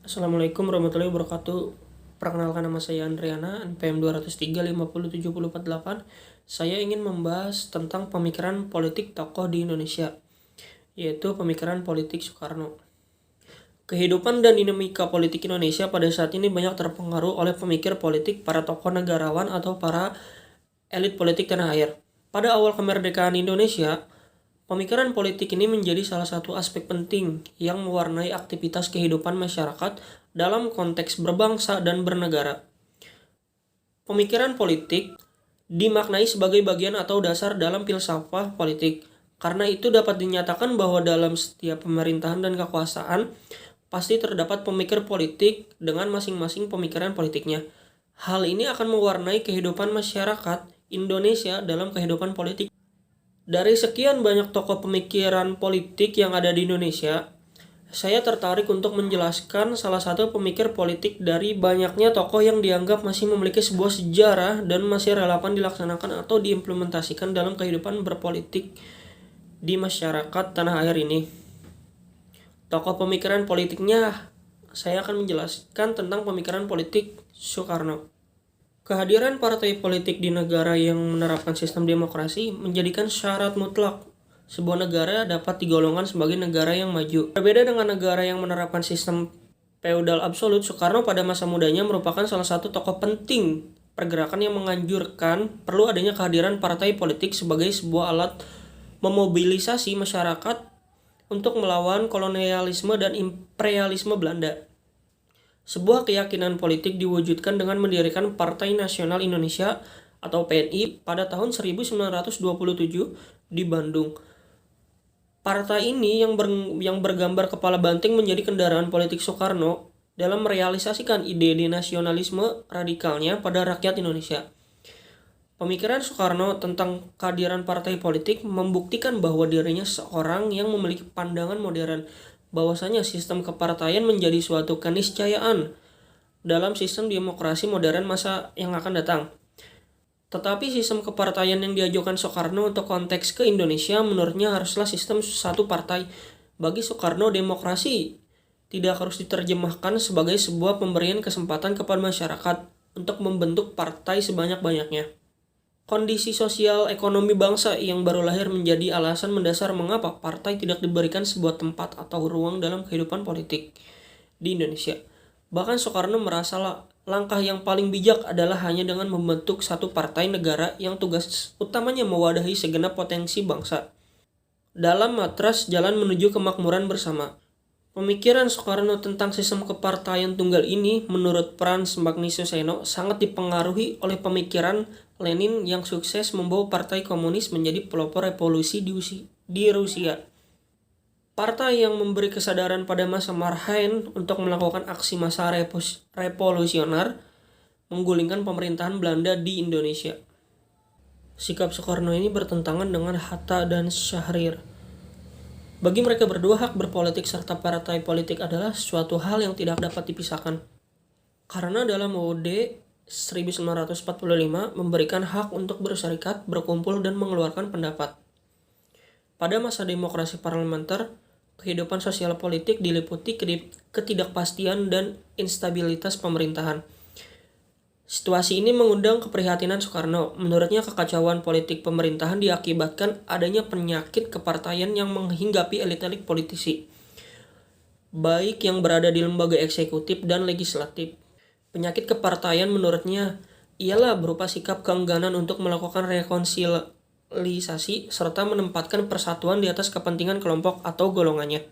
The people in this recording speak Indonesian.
Assalamualaikum warahmatullahi wabarakatuh. Perkenalkan, nama saya Andriana, NPM 203 50 70 48. Saya ingin membahas tentang pemikiran politik tokoh di Indonesia, yaitu pemikiran politik Soekarno. Kehidupan dan dinamika politik Indonesia pada saat ini banyak terpengaruh oleh pemikir politik, para tokoh negarawan atau para elit politik tanah air. Pada awal kemerdekaan Indonesia, pemikiran politik ini menjadi salah satu aspek penting yang mewarnai aktivitas kehidupan masyarakat dalam konteks berbangsa dan bernegara. Pemikiran politik dimaknai sebagai bagian atau dasar dalam filsafat politik. Karena itu dapat dinyatakan bahwa dalam setiap pemerintahan dan kekuasaan pasti terdapat pemikir politik dengan masing-masing pemikiran politiknya. Hal ini akan mewarnai kehidupan masyarakat Indonesia dalam kehidupan politik. Dari sekian banyak tokoh pemikiran politik yang ada di Indonesia, saya tertarik untuk menjelaskan salah satu pemikir politik dari banyaknya tokoh yang dianggap masih memiliki sebuah sejarah dan masih relevan dilaksanakan atau diimplementasikan dalam kehidupan berpolitik di masyarakat tanah air ini. Tokoh pemikiran politiknya, saya akan menjelaskan tentang pemikiran politik Soekarno. Kehadiran partai politik di negara yang menerapkan sistem demokrasi menjadikan syarat mutlak sebuah negara dapat digolongkan sebagai negara yang maju. Berbeda dengan negara yang menerapkan sistem feodal absolut, Soekarno pada masa mudanya merupakan salah satu tokoh penting pergerakan yang menganjurkan perlu adanya kehadiran partai politik sebagai sebuah alat memobilisasi masyarakat untuk melawan kolonialisme dan imperialisme Belanda. Sebuah keyakinan politik diwujudkan dengan mendirikan Partai Nasional Indonesia atau PNI pada tahun 1927 di Bandung. Partai ini yang bergambar kepala banting menjadi kendaraan politik Soekarno dalam merealisasikan ide nasionalisme radikalnya pada rakyat Indonesia. Pemikiran Soekarno tentang kehadiran partai politik membuktikan bahwa dirinya seorang yang memiliki pandangan modern, bahwasanya sistem kepartaian menjadi suatu keniscayaan dalam sistem demokrasi modern masa yang akan datang. Tetapi sistem kepartaian yang diajukan Soekarno untuk konteks ke Indonesia menurutnya haruslah sistem satu partai. Bagi Soekarno, demokrasi tidak harus diterjemahkan sebagai sebuah pemberian kesempatan kepada masyarakat untuk membentuk partai sebanyak-banyaknya. Kondisi sosial ekonomi bangsa yang baru lahir menjadi alasan mendasar mengapa partai tidak diberikan sebuah tempat atau ruang dalam kehidupan politik di Indonesia. Bahkan Soekarno merasa langkah yang paling bijak adalah hanya dengan membentuk satu partai negara yang tugas utamanya mewadahi segenap potensi bangsa dalam matras jalan menuju kemakmuran bersama. Pemikiran Soekarno tentang sistem kepartaian tunggal ini menurut Franz Magniuseno sangat dipengaruhi oleh pemikiran Lenin yang sukses membawa partai komunis menjadi pelopor revolusi di Rusia. Partai yang memberi kesadaran pada masa marhaen untuk melakukan aksi massa revolusioner menggulingkan pemerintahan Belanda di Indonesia. Sikap Soekarno ini bertentangan dengan Hatta dan Syahrir. Bagi mereka berdua, hak berpolitik serta partai politik adalah suatu hal yang tidak dapat dipisahkan. Karena dalam UUD 1945 memberikan hak untuk berserikat, berkumpul, dan mengeluarkan pendapat. Pada masa demokrasi parlementer, kehidupan sosial politik diliputi ketidakpastian dan instabilitas pemerintahan. Situasi ini mengundang keprihatinan Soekarno. Menurutnya, kekacauan politik pemerintahan diakibatkan adanya penyakit kepartaian yang menghinggapi elit-elit politisi, baik yang berada di lembaga eksekutif dan legislatif. Penyakit kepartaian menurutnya ialah berupa sikap keengganan untuk melakukan rekonsiliasi serta menempatkan persatuan di atas kepentingan kelompok atau golongannya.